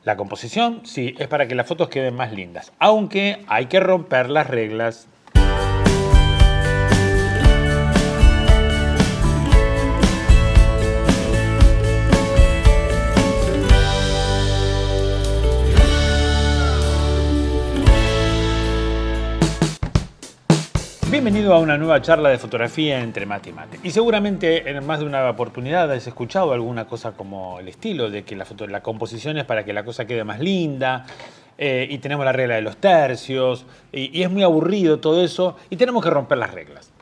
La composición, sí, es para que las fotos queden más lindas, aunque hay que romper las reglas. Bienvenido a una nueva charla de fotografía entre mate y mate. Y seguramente en más de una oportunidad has escuchado alguna cosa como el estilo de que la composición es para que la cosa quede más linda, y tenemos la regla de los tercios, y es muy aburrido todo eso, y tenemos que romper las reglas.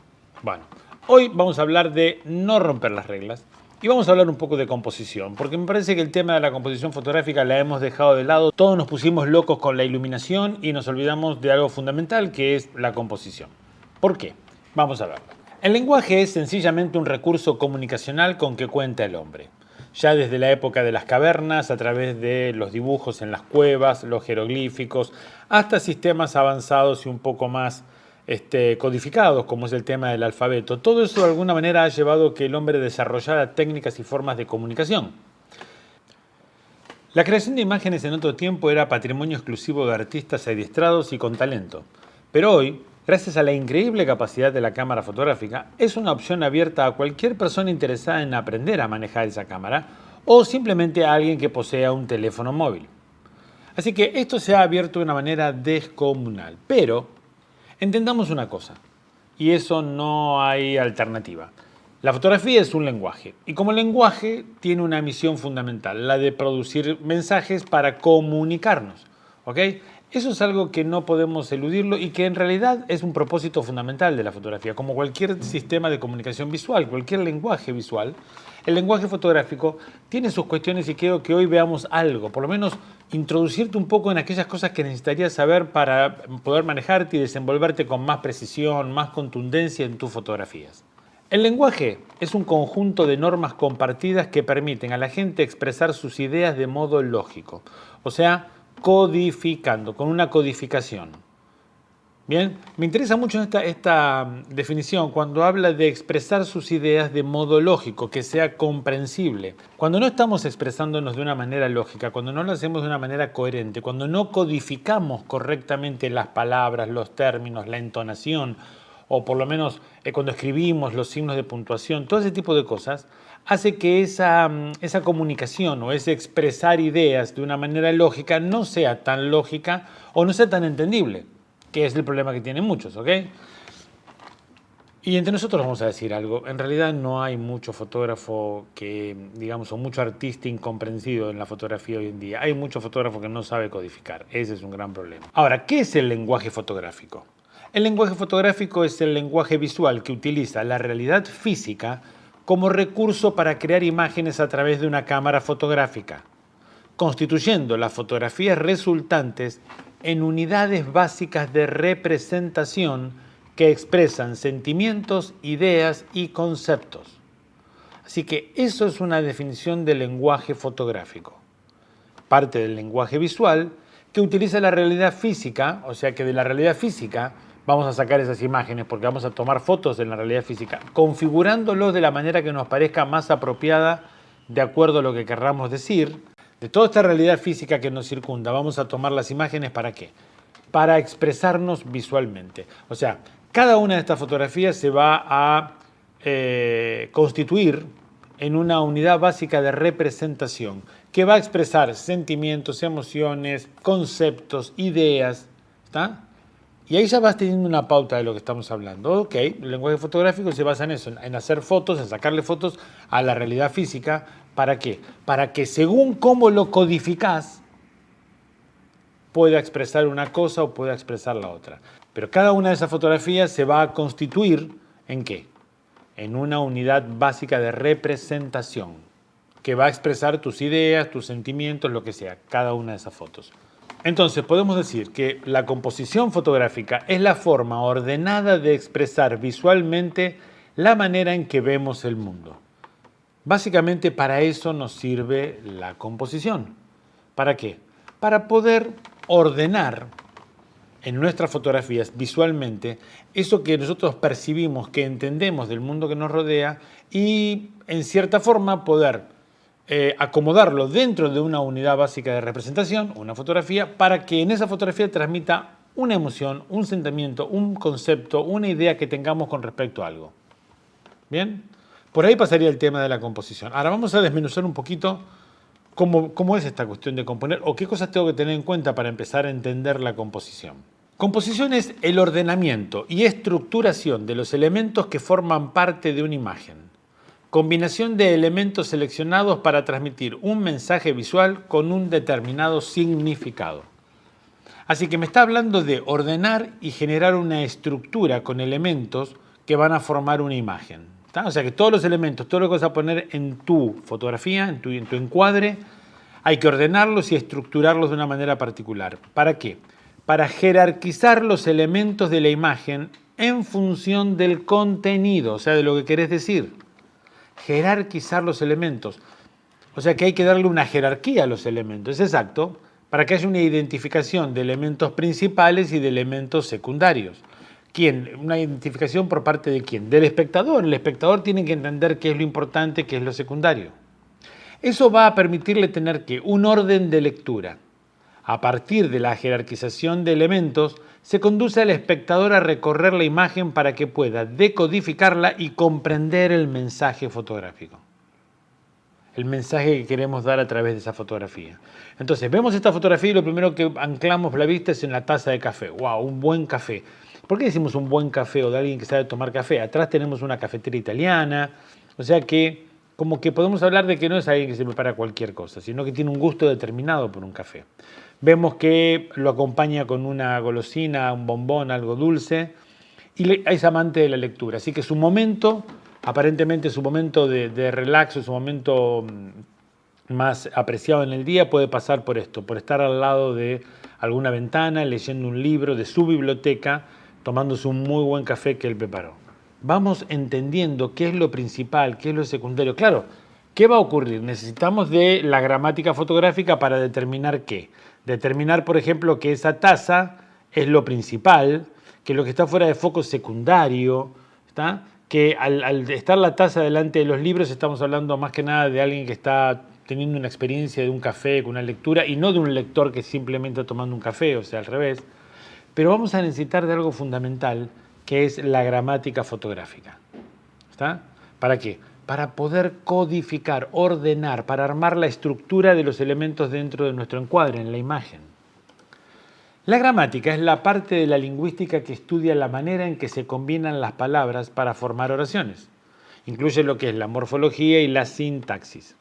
Bueno, hoy vamos a hablar de no romper las reglas, y vamos a hablar un poco de composición, porque me parece que el tema de la composición fotográfica la hemos dejado de lado. Todos nos pusimos locos con la iluminación y nos olvidamos de algo fundamental, que es la composición. ¿Por qué? Vamos a verlo. El lenguaje es sencillamente un recurso comunicacional con que cuenta el hombre. Ya desde la época de las cavernas, a través de los dibujos en las cuevas, los jeroglíficos, hasta sistemas avanzados y un poco más codificados, como es el tema del alfabeto. Todo eso de alguna manera ha llevado a que el hombre desarrollara técnicas y formas de comunicación. La creación de imágenes en otro tiempo era patrimonio exclusivo de artistas adiestrados y con talento. Pero hoy, gracias a la increíble capacidad de la cámara fotográfica, es una opción abierta a cualquier persona interesada en aprender a manejar esa cámara o simplemente a alguien que posea un teléfono móvil. Así que esto se ha abierto de una manera descomunal. Pero entendamos una cosa, y eso no hay alternativa. La fotografía es un lenguaje, y como lenguaje tiene una misión fundamental, la de producir mensajes para comunicarnos. ¿Ok? Eso es algo que no podemos eludirlo y que en realidad es un propósito fundamental de la fotografía. Como cualquier sistema de comunicación visual, cualquier lenguaje visual, el lenguaje fotográfico tiene sus cuestiones y quiero que hoy veamos algo, por lo menos introducirte un poco en aquellas cosas que necesitarías saber para poder manejarte y desenvolverte con más precisión, más contundencia en tus fotografías. El lenguaje es un conjunto de normas compartidas que permiten a la gente expresar sus ideas de modo lógico, o sea, codificando, con una codificación. Bien, me interesa mucho esta definición cuando habla de expresar sus ideas de modo lógico, que sea comprensible. Cuando no estamos expresándonos de una manera lógica, cuando no lo hacemos de una manera coherente, cuando no codificamos correctamente las palabras, los términos, la entonación, o por lo menos cuando escribimos los signos de puntuación, todo ese tipo de cosas, hace que esa comunicación o ese expresar ideas de una manera lógica no sea tan lógica o no sea tan entendible, que es el problema que tienen muchos, ¿ok? Y entre nosotros vamos a decir algo, en realidad no hay mucho fotógrafo que, digamos, o mucho artista incomprensido en la fotografía hoy en día. Hay mucho fotógrafo que no sabe codificar, ese es un gran problema. Ahora, ¿qué es el lenguaje fotográfico? El lenguaje fotográfico es el lenguaje visual que utiliza la realidad física como recurso para crear imágenes a través de una cámara fotográfica, constituyendo las fotografías resultantes en unidades básicas de representación que expresan sentimientos, ideas y conceptos. Así que eso es una definición del lenguaje fotográfico. Parte del lenguaje visual que utiliza la realidad física, o sea que de la realidad física vamos a sacar esas imágenes porque vamos a tomar fotos de la realidad física, configurándolos de la manera que nos parezca más apropiada de acuerdo a lo que querramos decir. De toda esta realidad física que nos circunda, vamos a tomar las imágenes ¿para qué? Para expresarnos visualmente. O sea, cada una de estas fotografías se va a constituir en una unidad básica de representación que va a expresar sentimientos, emociones, conceptos, ideas, ¿está? Y ahí ya vas teniendo una pauta de lo que estamos hablando. Ok, el lenguaje fotográfico se basa en eso, en hacer fotos, en sacarle fotos a la realidad física. ¿Para qué? Para que según cómo lo codificás, pueda expresar una cosa o pueda expresar la otra. Pero cada una de esas fotografías se va a constituir ¿en qué? En una unidad básica de representación que va a expresar tus ideas, tus sentimientos, lo que sea, cada una de esas fotos. Entonces podemos decir que la composición fotográfica es la forma ordenada de expresar visualmente la manera en que vemos el mundo. Básicamente para eso nos sirve la composición. ¿Para qué? Para poder ordenar en nuestras fotografías visualmente eso que nosotros percibimos, que entendemos del mundo que nos rodea y en cierta forma poder acomodarlo dentro de una unidad básica de representación, una fotografía, para que en esa fotografía transmita una emoción, un sentimiento, un concepto, una idea que tengamos con respecto a algo. ¿Bien? Por ahí pasaría el tema de la composición. Ahora vamos a desmenuzar un poquito cómo es esta cuestión de componer o qué cosas tengo que tener en cuenta para empezar a entender la composición. Composición es el ordenamiento y estructuración de los elementos que forman parte de una imagen. Combinación de elementos seleccionados para transmitir un mensaje visual con un determinado significado. Así que me está hablando de ordenar y generar una estructura con elementos que van a formar una imagen. ¿Está? O sea que todos los elementos, todo lo que vas a poner en tu fotografía, en tu encuadre, hay que ordenarlos y estructurarlos de una manera particular. ¿Para qué? Para jerarquizar los elementos de la imagen en función del contenido, o sea, de lo que querés decir. Jerarquizar los elementos. O sea que hay que darle una jerarquía a los elementos, es exacto, para que haya una identificación de elementos principales y de elementos secundarios. ¿Quién? Una identificación por parte de quién? Del espectador. El espectador tiene que entender qué es lo importante, qué es lo secundario. Eso va a permitirle tener que un orden de lectura. A partir de la jerarquización de elementos, se conduce al espectador a recorrer la imagen para que pueda decodificarla y comprender el mensaje fotográfico. El mensaje que queremos dar a través de esa fotografía. Entonces, vemos esta fotografía y lo primero que anclamos la vista es en la taza de café. ¡Wow! Un buen café. ¿Por qué decimos un buen café o de alguien que sabe tomar café? Atrás tenemos una cafetera italiana, o sea que como que podemos hablar de que no es alguien que se prepara cualquier cosa, sino que tiene un gusto determinado por un café. Vemos que lo acompaña con una golosina, un bombón, algo dulce, y es amante de la lectura. Así que su momento, aparentemente su momento de relax, su momento más apreciado en el día puede pasar por esto, por estar al lado de alguna ventana, leyendo un libro de su biblioteca, tomándose un muy buen café que él preparó. Vamos entendiendo qué es lo principal, qué es lo secundario. Claro, ¿qué va a ocurrir? Necesitamos de la gramática fotográfica para determinar qué. Determinar, por ejemplo, que esa taza es lo principal, que lo que está fuera de foco es secundario, ¿está? Que al estar la taza delante de los libros estamos hablando más que nada de alguien que está teniendo una experiencia de un café, con una lectura, y no de un lector que simplemente está tomando un café, o sea, al revés. Pero vamos a necesitar de algo fundamental, que es la gramática fotográfica. ¿Está? ¿Para qué? Para poder codificar, ordenar, para armar la estructura de los elementos dentro de nuestro encuadre, en la imagen. La gramática es la parte de la lingüística que estudia la manera en que se combinan las palabras para formar oraciones. Incluye lo que es la morfología y la sintaxis.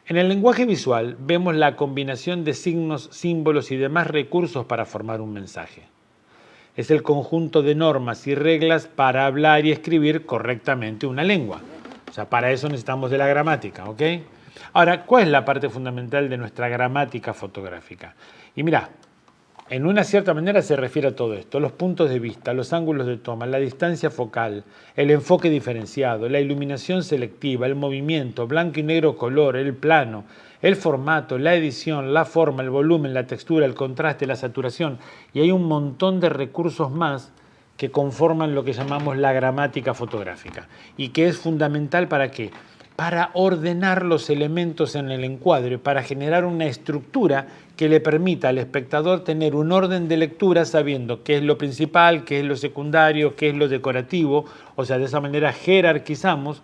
En el lenguaje visual vemos la combinación de signos, símbolos y demás recursos para formar un mensaje. Es el conjunto de normas y reglas para hablar y escribir correctamente una lengua. O sea, para eso necesitamos de la gramática, ¿ok? Ahora, ¿cuál es la parte fundamental de nuestra gramática fotográfica? Y mira, en una cierta manera se refiere a todo esto: los puntos de vista, los ángulos de toma, la distancia focal, el enfoque diferenciado, la iluminación selectiva, el movimiento, blanco y negro color, el plano, el formato, la edición, la forma, el volumen, la textura, el contraste, la saturación. Y hay un montón de recursos más que conforman lo que llamamos la gramática fotográfica. ¿Y que es fundamental para qué? Para ordenar los elementos en el encuadre, para generar una estructura que le permita al espectador tener un orden de lectura sabiendo qué es lo principal, qué es lo secundario, qué es lo decorativo. O sea, de esa manera jerarquizamos.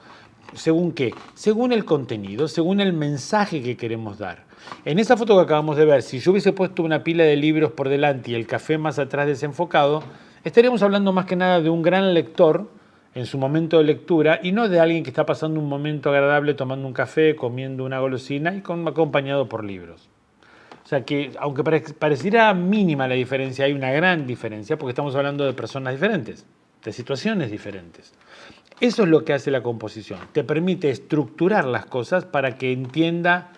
¿Según qué? Según el contenido, según el mensaje que queremos dar. En esa foto que acabamos de ver, si yo hubiese puesto una pila de libros por delante y el café más atrás desenfocado, estaríamos hablando más que nada de un gran lector en su momento de lectura y no de alguien que está pasando un momento agradable tomando un café, comiendo una golosina y acompañado por libros. O sea que, aunque pareciera mínima la diferencia, hay una gran diferencia porque estamos hablando de personas diferentes, de situaciones diferentes. Eso es lo que hace la composición. Te permite estructurar las cosas para que entienda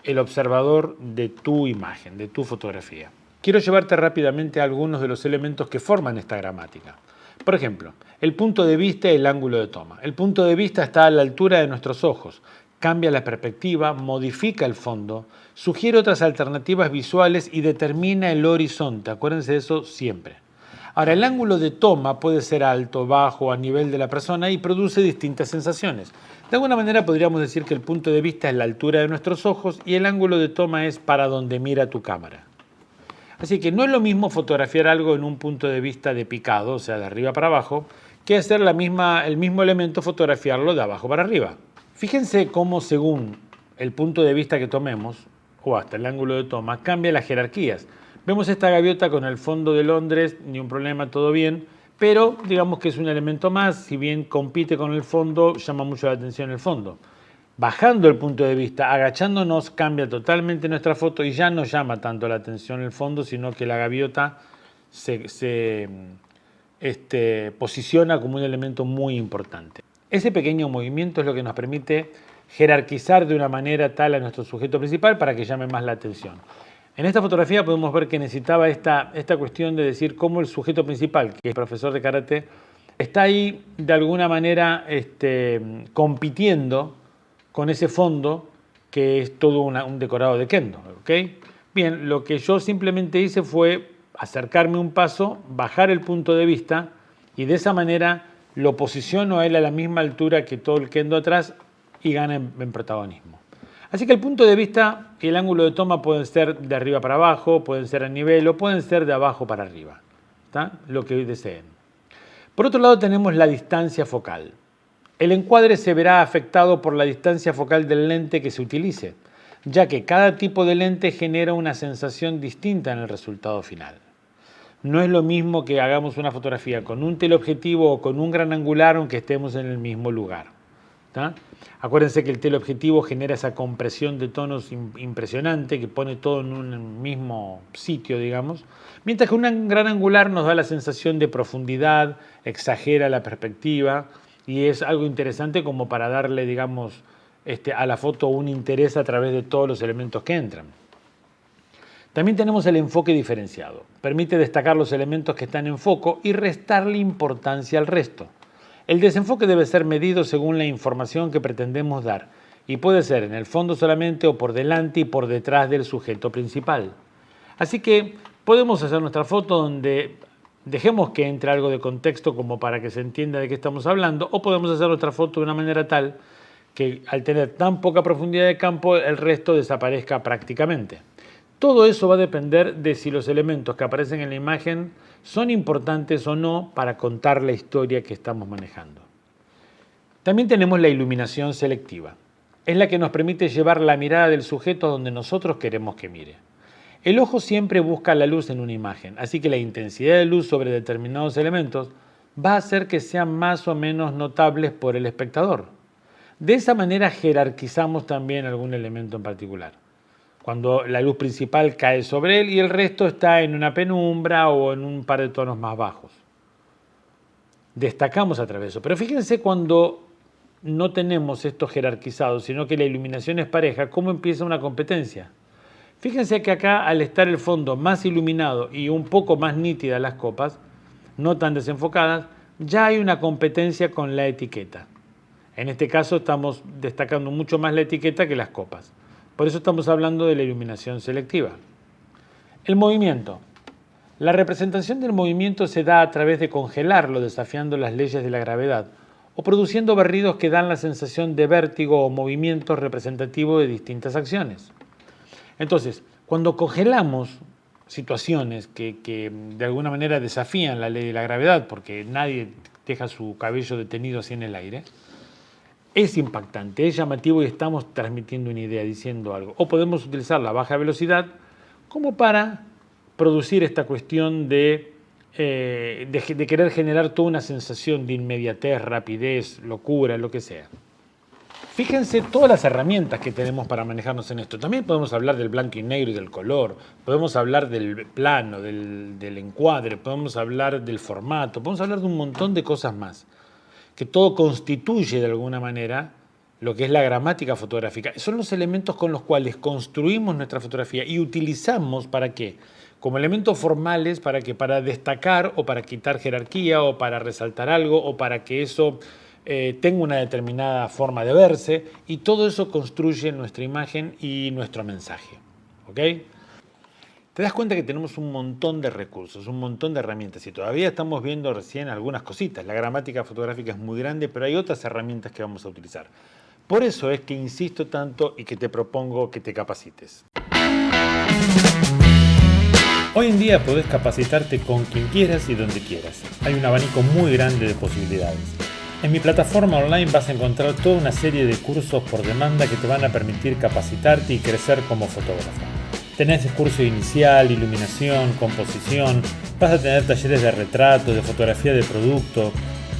el observador de tu imagen, de tu fotografía. Quiero llevarte rápidamente a algunos de los elementos que forman esta gramática. Por ejemplo, el punto de vista y el ángulo de toma. El punto de vista está a la altura de nuestros ojos, cambia la perspectiva, modifica el fondo, sugiere otras alternativas visuales y determina el horizonte. Acuérdense de eso siempre. Ahora, el ángulo de toma puede ser alto, bajo, a nivel de la persona y produce distintas sensaciones. De alguna manera podríamos decir que el punto de vista es la altura de nuestros ojos y el ángulo de toma es para donde mira tu cámara. Así que no es lo mismo fotografiar algo en un punto de vista de picado, o sea, de arriba para abajo, que hacer el mismo elemento fotografiarlo de abajo para arriba. Fíjense cómo según el punto de vista que tomemos, o hasta el ángulo de toma, cambia las jerarquías. Vemos esta gaviota con el fondo de Londres, ni un problema, todo bien, pero digamos que es un elemento más, si bien compite con el fondo, llama mucho la atención el fondo. Bajando el punto de vista, agachándonos, cambia totalmente nuestra foto y ya no llama tanto la atención el fondo, sino que la gaviota se posiciona como un elemento muy importante. Ese pequeño movimiento es lo que nos permite jerarquizar de una manera tal a nuestro sujeto principal para que llame más la atención. En esta fotografía podemos ver que necesitaba esta cuestión de decir cómo el sujeto principal, que es el profesor de karate, está ahí de alguna manera compitiendo con ese fondo que es todo un decorado de kendo. ¿Okay? Bien, lo que yo simplemente hice fue acercarme un paso, bajar el punto de vista y de esa manera lo posiciono a él a la misma altura que todo el kendo atrás y gana en protagonismo. Así que el punto de vista y el ángulo de toma pueden ser de arriba para abajo, pueden ser a nivel o pueden ser de abajo para arriba. ¿Está? Lo que deseen. Por otro lado tenemos la distancia focal. El encuadre se verá afectado por la distancia focal del lente que se utilice, ya que cada tipo de lente genera una sensación distinta en el resultado final. No es lo mismo que hagamos una fotografía con un teleobjetivo o con un gran angular aunque estemos en el mismo lugar. ¿Tá? Acuérdense que el teleobjetivo genera esa compresión de tonos impresionante que pone todo en un mismo sitio, digamos, mientras que un gran angular nos da la sensación de profundidad, exagera la perspectiva y es algo interesante como para darle, digamos, a la foto un interés a través de todos los elementos que entran. También tenemos el enfoque diferenciado. Permite destacar los elementos que están en foco y restarle importancia al resto. El desenfoque debe ser medido según la información que pretendemos dar y puede ser en el fondo solamente o por delante y por detrás del sujeto principal. Así que podemos hacer nuestra foto donde dejemos que entre algo de contexto como para que se entienda de qué estamos hablando o podemos hacer nuestra foto de una manera tal que al tener tan poca profundidad de campo el resto desaparezca prácticamente. Todo eso va a depender de si los elementos que aparecen en la imagen son importantes o no para contar la historia que estamos manejando. También tenemos la iluminación selectiva. Es la que nos permite llevar la mirada del sujeto a donde nosotros queremos que mire. El ojo siempre busca la luz en una imagen, así que la intensidad de luz sobre determinados elementos va a hacer que sean más o menos notables por el espectador. De esa manera jerarquizamos también algún elemento en particular. Cuando la luz principal cae sobre él y el resto está en una penumbra o en un par de tonos más bajos. Destacamos a través de eso. Pero fíjense cuando no tenemos esto jerarquizado, sino que la iluminación es pareja, ¿cómo empieza una competencia? Fíjense que acá, al estar el fondo más iluminado y un poco más nítidas las copas, no tan desenfocadas, ya hay una competencia con la etiqueta. En este caso estamos destacando mucho más la etiqueta que las copas. Por eso estamos hablando de la iluminación selectiva. El movimiento. La representación del movimiento se da a través de congelarlo, desafiando las leyes de la gravedad, o produciendo barridos que dan la sensación de vértigo o movimiento representativo de distintas acciones. Entonces, cuando congelamos situaciones que de alguna manera desafían la ley de la gravedad, porque nadie deja su cabello detenido así en el aire, es impactante, es llamativo y estamos transmitiendo una idea, diciendo algo. O podemos utilizar la baja velocidad como para producir esta cuestión de querer generar toda una sensación de inmediatez, rapidez, locura, lo que sea. Fíjense todas las herramientas que tenemos para manejarnos en esto. También podemos hablar del blanco y negro y del color, podemos hablar del plano, del encuadre, podemos hablar del formato, podemos hablar de un montón de cosas más, que todo constituye de alguna manera lo que es la gramática fotográfica. Son los elementos con los cuales construimos nuestra fotografía y utilizamos ¿para qué? Como elementos formales para destacar o para quitar jerarquía o para resaltar algo o para que eso tenga una determinada forma de verse y todo eso construye nuestra imagen y nuestro mensaje. ¿Ok? te das cuenta que tenemos un montón de recursos, un montón de herramientas y todavía estamos viendo recién algunas cositas. La gramática fotográfica es muy grande, pero hay otras herramientas que vamos a utilizar. Por eso es que insisto tanto y que te propongo que te capacites. Hoy en día podés capacitarte con quien quieras y donde quieras. Hay un abanico muy grande de posibilidades. En mi plataforma online vas a encontrar toda una serie de cursos por demanda que te van a permitir capacitarte y crecer como fotógrafo. Tenés curso inicial, iluminación, composición, vas a tener talleres de retrato, de fotografía de producto,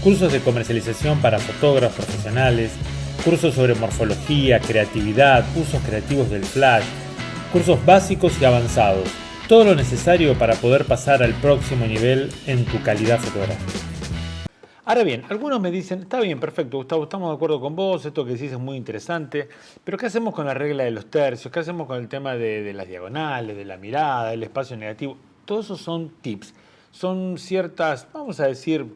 cursos de comercialización para fotógrafos profesionales, cursos sobre morfología, creatividad, usos creativos del flash, cursos básicos y avanzados, todo lo necesario para poder pasar al próximo nivel en tu calidad fotográfica. Ahora bien, algunos me dicen, está bien, perfecto, Gustavo, estamos de acuerdo con vos, esto que decís es muy interesante, pero ¿qué hacemos con la regla de los tercios? ¿Qué hacemos con el tema de las diagonales, de la mirada, del espacio negativo? Todos esos son tips, son ciertas, vamos a decir,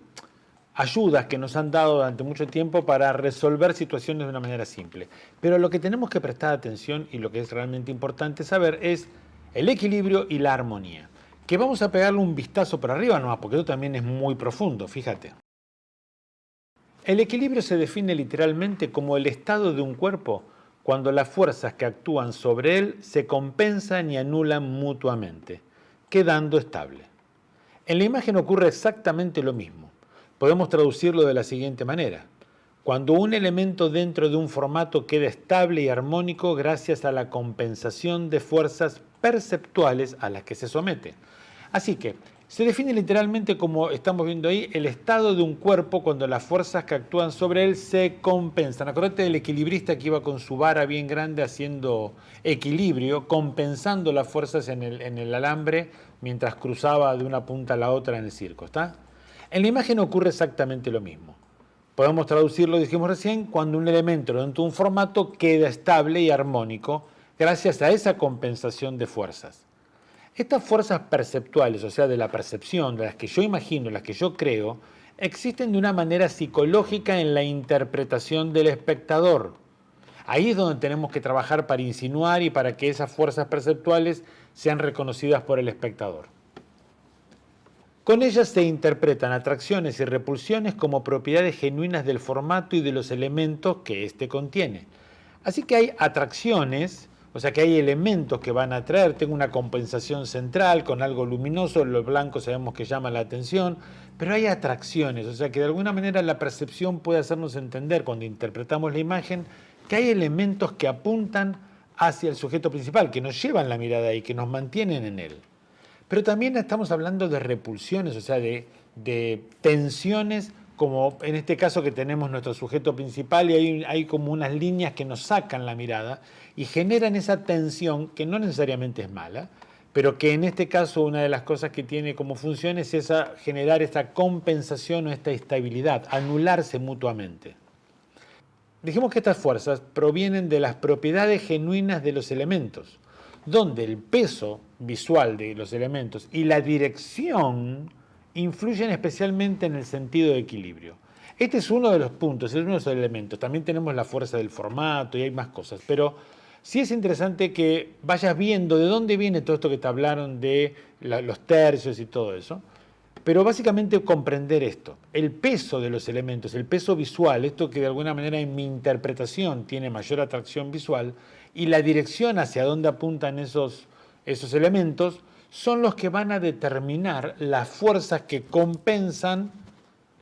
ayudas que nos han dado durante mucho tiempo para resolver situaciones de una manera simple. Pero lo que tenemos que prestar atención y lo que es realmente importante saber es el equilibrio y la armonía. Que vamos a pegarle un vistazo por arriba nomás, porque eso también es muy profundo, fíjate. El equilibrio se define literalmente como el estado de un cuerpo cuando las fuerzas que actúan sobre él se compensan y anulan mutuamente, quedando estable. En la imagen ocurre exactamente lo mismo. Podemos traducirlo de la siguiente manera. Cuando un elemento dentro de un formato queda estable y armónico gracias a la compensación de fuerzas perceptuales a las que se somete. Así que se define literalmente como estamos viendo ahí el estado de un cuerpo cuando las fuerzas que actúan sobre él se compensan. Acordate del equilibrista que iba con su vara bien grande haciendo equilibrio, compensando las fuerzas en el alambre mientras cruzaba de una punta a la otra en el circo, ¿está? En la imagen ocurre exactamente lo mismo. Podemos traducirlo, dijimos recién, cuando un elemento dentro de un formato queda estable y armónico gracias a esa compensación de fuerzas. Estas fuerzas perceptuales, o sea, de la percepción, de las que yo imagino, las que yo creo, existen de una manera psicológica en la interpretación del espectador. Ahí es donde tenemos que trabajar para insinuar y para que esas fuerzas perceptuales sean reconocidas por el espectador. Con ellas se interpretan atracciones y repulsiones como propiedades genuinas del formato y de los elementos que éste contiene. Así que hay atracciones, o sea que hay elementos que van a atraer. Tengo una compensación central con algo luminoso, lo blanco sabemos que llama la atención, pero hay atracciones, o sea que de alguna manera la percepción puede hacernos entender cuando interpretamos la imagen que hay elementos que apuntan hacia el sujeto principal, que nos llevan la mirada y que nos mantienen en él. Pero también estamos hablando de repulsiones, o sea, de tensiones, como en este caso que tenemos nuestro sujeto principal y hay como unas líneas que nos sacan la mirada y generan esa tensión que no necesariamente es mala, pero que en este caso una de las cosas que tiene como función es generar esta compensación o esta estabilidad, anularse mutuamente. Dijimos que estas fuerzas provienen de las propiedades genuinas de los elementos, donde el peso visual de los elementos y la dirección influyen especialmente en el sentido de equilibrio. Este es uno de los puntos, es uno de los elementos. También tenemos la fuerza del formato y hay más cosas, pero sí es interesante que vayas viendo de dónde viene todo esto que te hablaron de los tercios y todo eso. Pero básicamente comprender esto, el peso de los elementos, el peso visual, esto que de alguna manera en mi interpretación tiene mayor atracción visual, y la dirección hacia dónde apuntan esos elementos, son los que van a determinar las fuerzas que compensan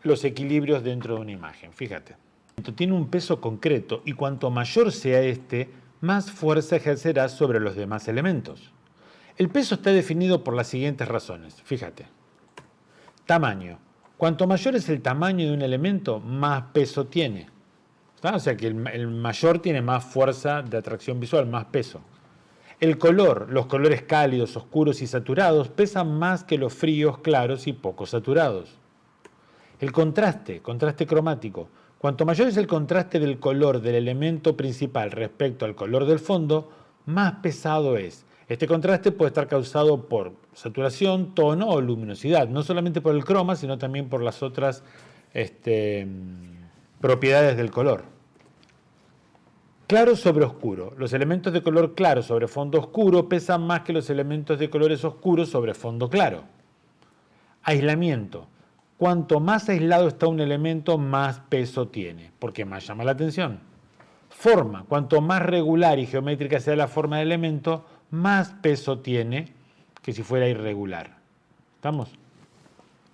los equilibrios dentro de una imagen. Fíjate, tiene un peso concreto y cuanto mayor sea este, más fuerza ejercerá sobre los demás elementos. El peso está definido por las siguientes razones. Fíjate. Tamaño. Cuanto mayor es el tamaño de un elemento, más peso tiene. ¿Está? O sea que el mayor tiene más fuerza de atracción visual, más peso. El color, los colores cálidos, oscuros y saturados pesan más que los fríos, claros y poco saturados. El contraste cromático. Cuanto mayor es el contraste del color del elemento principal respecto al color del fondo, más pesado es. Este contraste puede estar causado por saturación, tono o luminosidad, no solamente por el croma, sino también por las otras propiedades del color. Claro sobre oscuro. Los elementos de color claro sobre fondo oscuro pesan más que los elementos de colores oscuros sobre fondo claro. Aislamiento. Cuanto más aislado está un elemento, más peso tiene, porque más llama la atención. Forma. Cuanto más regular y geométrica sea la forma del elemento, más peso tiene que si fuera irregular. ¿Estamos?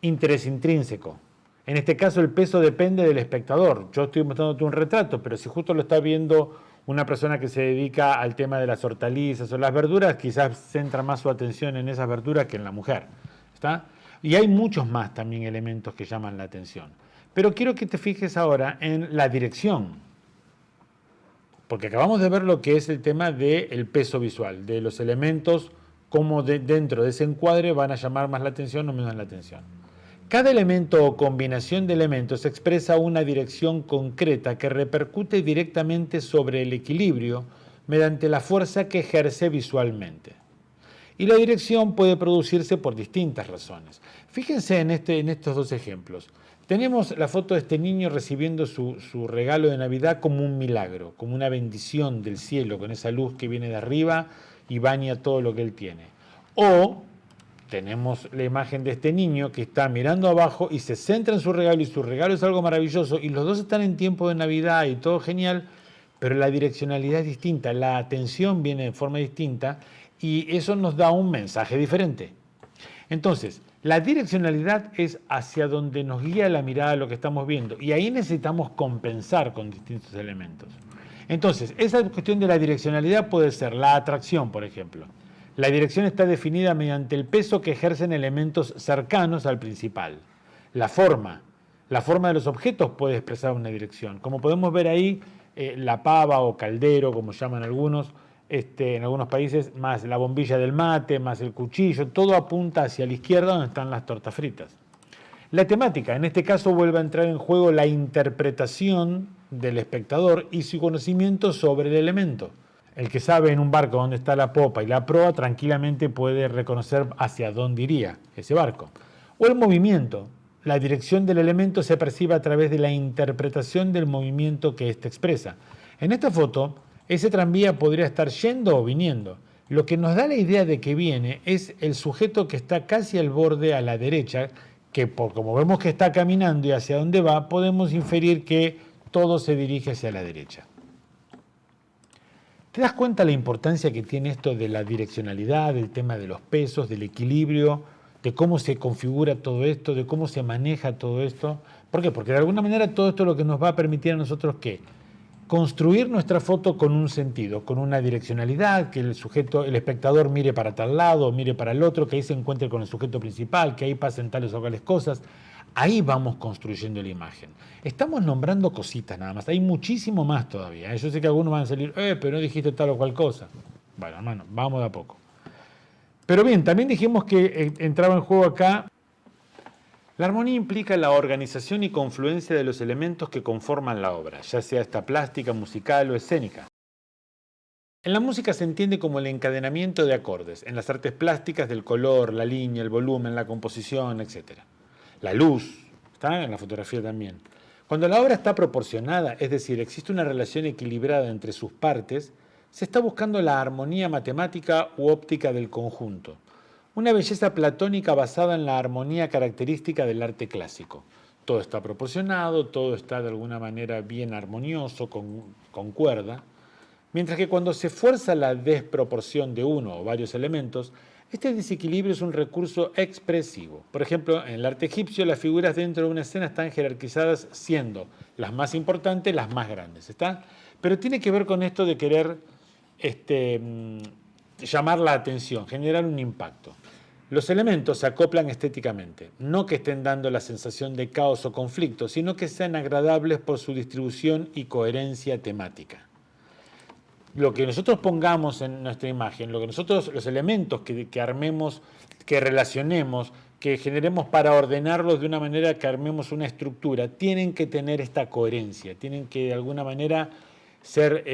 Interés intrínseco. En este caso el peso depende del espectador. Yo estoy mostrándote un retrato, pero si justo lo está viendo una persona que se dedica al tema de las hortalizas o las verduras, quizás centra más su atención en esas verduras que en la mujer. ¿Está? Y hay muchos más también elementos que llaman la atención. Pero quiero que te fijes ahora en la dirección. Porque acabamos de ver lo que es el tema del peso visual, de los elementos, cómo dentro de ese encuadre van a llamar más la atención o menos la atención. Cada elemento o combinación de elementos expresa una dirección concreta que repercute directamente sobre el equilibrio mediante la fuerza que ejerce visualmente. Y la dirección puede producirse por distintas razones. Fíjense en estos dos ejemplos. Tenemos la foto de este niño recibiendo su regalo de Navidad como un milagro, como una bendición del cielo, con esa luz que viene de arriba y baña todo lo que él tiene. O tenemos la imagen de este niño que está mirando abajo y se centra en su regalo y su regalo es algo maravilloso y los dos están en tiempo de Navidad y todo genial, pero la direccionalidad es distinta, la atención viene de forma distinta y eso nos da un mensaje diferente. Entonces, la direccionalidad es hacia donde nos guía la mirada de lo que estamos viendo y ahí necesitamos compensar con distintos elementos. Entonces, esa cuestión de la direccionalidad puede ser la atracción, por ejemplo. La dirección está definida mediante el peso que ejercen elementos cercanos al principal. La forma de los objetos puede expresar una dirección. Como podemos ver ahí, la pava o caldero, como llaman algunos, en algunos países, más la bombilla del mate, más el cuchillo, todo apunta hacia la izquierda donde están las tortas fritas. La temática, en este caso vuelve a entrar en juego la interpretación del espectador y su conocimiento sobre el elemento. El que sabe en un barco dónde está la popa y la proa tranquilamente puede reconocer hacia dónde iría ese barco. O el movimiento. La dirección del elemento se percibe a través de la interpretación del movimiento que éste expresa. En esta foto, ese tranvía podría estar yendo o viniendo. Lo que nos da la idea de que viene es el sujeto que está casi al borde a la derecha, que como vemos que está caminando y hacia dónde va, podemos inferir que todo se dirige hacia la derecha. ¿Te das cuenta la importancia que tiene esto de la direccionalidad, del tema de los pesos, del equilibrio, de cómo se configura todo esto, de cómo se maneja todo esto? ¿Por qué? Porque de alguna manera todo esto es lo que nos va a permitir a nosotros ¿qué? Construir nuestra foto con un sentido, con una direccionalidad, que el sujeto, el espectador mire para tal lado, mire para el otro, que ahí se encuentre con el sujeto principal, que ahí pasen tales o cuales cosas. Ahí vamos construyendo la imagen. Estamos nombrando cositas nada más. Hay muchísimo más todavía. Yo sé que algunos van a salir, pero no dijiste tal o cual cosa. Bueno, hermano, vamos de a poco. Pero bien, también dijimos que entraba en juego acá. La armonía implica la organización y confluencia de los elementos que conforman la obra, ya sea esta plástica, musical o escénica. En la música se entiende como el encadenamiento de acordes, en las artes plásticas del color, la línea, el volumen, la composición, etc. La luz, está en la fotografía también. Cuando la obra está proporcionada, es decir, existe una relación equilibrada entre sus partes, se está buscando la armonía matemática u óptica del conjunto. Una belleza platónica basada en la armonía característica del arte clásico. Todo está proporcionado, todo está de alguna manera bien armonioso, concuerda. Mientras que cuando se fuerza la desproporción de uno o varios elementos, este desequilibrio es un recurso expresivo. Por ejemplo, en el arte egipcio las figuras dentro de una escena están jerarquizadas siendo las más importantes, las más grandes. ¿Está? Pero tiene que ver con esto de querer llamar la atención, generar un impacto. Los elementos se acoplan estéticamente, no que estén dando la sensación de caos o conflicto, sino que sean agradables por su distribución y coherencia temática. Lo que nosotros pongamos en nuestra imagen, los elementos que armemos, que relacionemos, que generemos para ordenarlos de una manera que armemos una estructura, tienen que tener esta coherencia, tienen que de alguna manera ser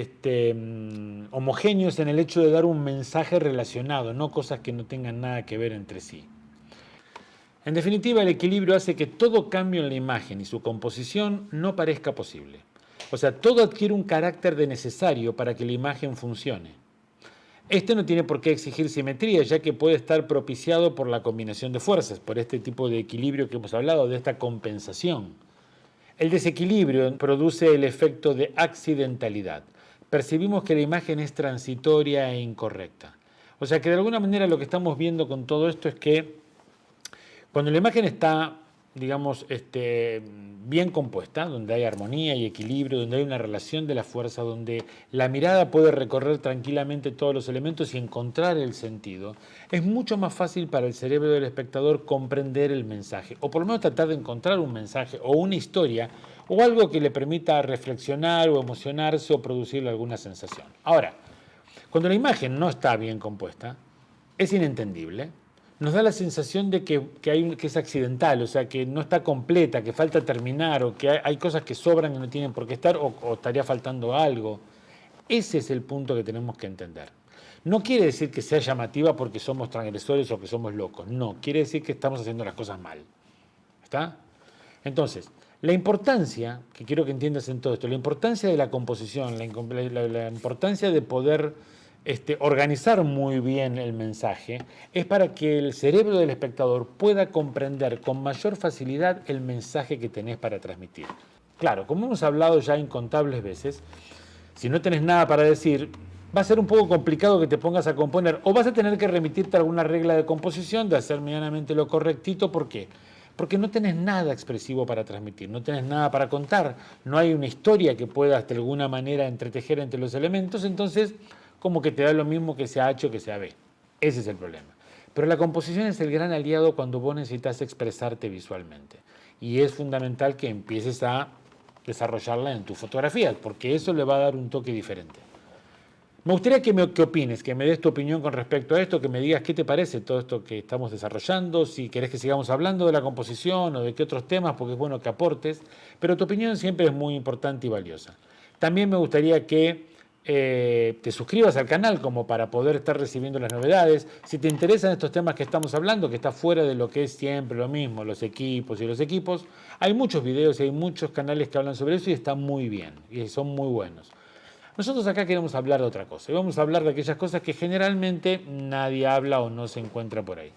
homogéneos en el hecho de dar un mensaje relacionado, no cosas que no tengan nada que ver entre sí. En definitiva, el equilibrio hace que todo cambio en la imagen y su composición no parezca posible. O sea, todo adquiere un carácter de necesario para que la imagen funcione. Este no tiene por qué exigir simetría, ya que puede estar propiciado por la combinación de fuerzas, por este tipo de equilibrio que hemos hablado, de esta compensación. El desequilibrio produce el efecto de accidentalidad. Percibimos que la imagen es transitoria e incorrecta. O sea que de alguna manera lo que estamos viendo con todo esto es que cuando la imagen está, digamos, bien compuesta, donde hay armonía y equilibrio, donde hay una relación de la fuerza, donde la mirada puede recorrer tranquilamente todos los elementos y encontrar el sentido, es mucho más fácil para el cerebro del espectador comprender el mensaje, o por lo menos tratar de encontrar un mensaje o una historia, o algo que le permita reflexionar o emocionarse o producirle alguna sensación. Ahora, cuando la imagen no está bien compuesta, es inentendible. Nos da la sensación de que es accidental, o sea, que no está completa, que falta terminar, o que hay cosas que sobran y no tienen por qué estar, o estaría faltando algo. Ese es el punto que tenemos que entender. No quiere decir que sea llamativa porque somos transgresores o que somos locos. No, quiere decir que estamos haciendo las cosas mal. ¿Está? Entonces, la importancia, que quiero que entiendas en todo esto, la importancia de la composición, la importancia de poder organizar muy bien el mensaje, es para que el cerebro del espectador pueda comprender con mayor facilidad el mensaje que tenés para transmitir. Claro, como hemos hablado ya incontables veces, si no tenés nada para decir, va a ser un poco complicado que te pongas a componer, o vas a tener que remitirte a alguna regla de composición, de hacer medianamente lo correctito. ¿Por qué? Porque no tenés nada expresivo para transmitir, no tenés nada para contar, no hay una historia que puedas de alguna manera entretejer entre los elementos, entonces como que te da lo mismo que sea H o que sea B. Ese es el problema. Pero la composición es el gran aliado cuando vos necesitas expresarte visualmente. Y es fundamental que empieces a desarrollarla en tus fotografías, porque eso le va a dar un toque diferente. Me gustaría que opines, que me des tu opinión con respecto a esto, que me digas qué te parece todo esto que estamos desarrollando, si querés que sigamos hablando de la composición o de qué otros temas, porque es bueno que aportes, pero tu opinión siempre es muy importante y valiosa. También me gustaría que te suscribas al canal como para poder estar recibiendo las novedades. Si te interesan estos temas que estamos hablando, que está fuera de lo que es siempre lo mismo, los equipos, hay muchos videos y hay muchos canales que hablan sobre eso y están muy bien y son muy buenos. Nosotros acá queremos hablar de otra cosa y vamos a hablar de aquellas cosas que generalmente nadie habla o no se encuentra por ahí.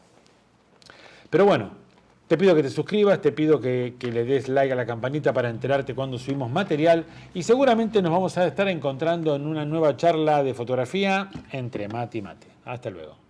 Pero bueno, te pido que te suscribas, te pido que le des like a la campanita para enterarte cuando subimos material y seguramente nos vamos a estar encontrando en una nueva charla de fotografía entre mate y mate. Hasta luego.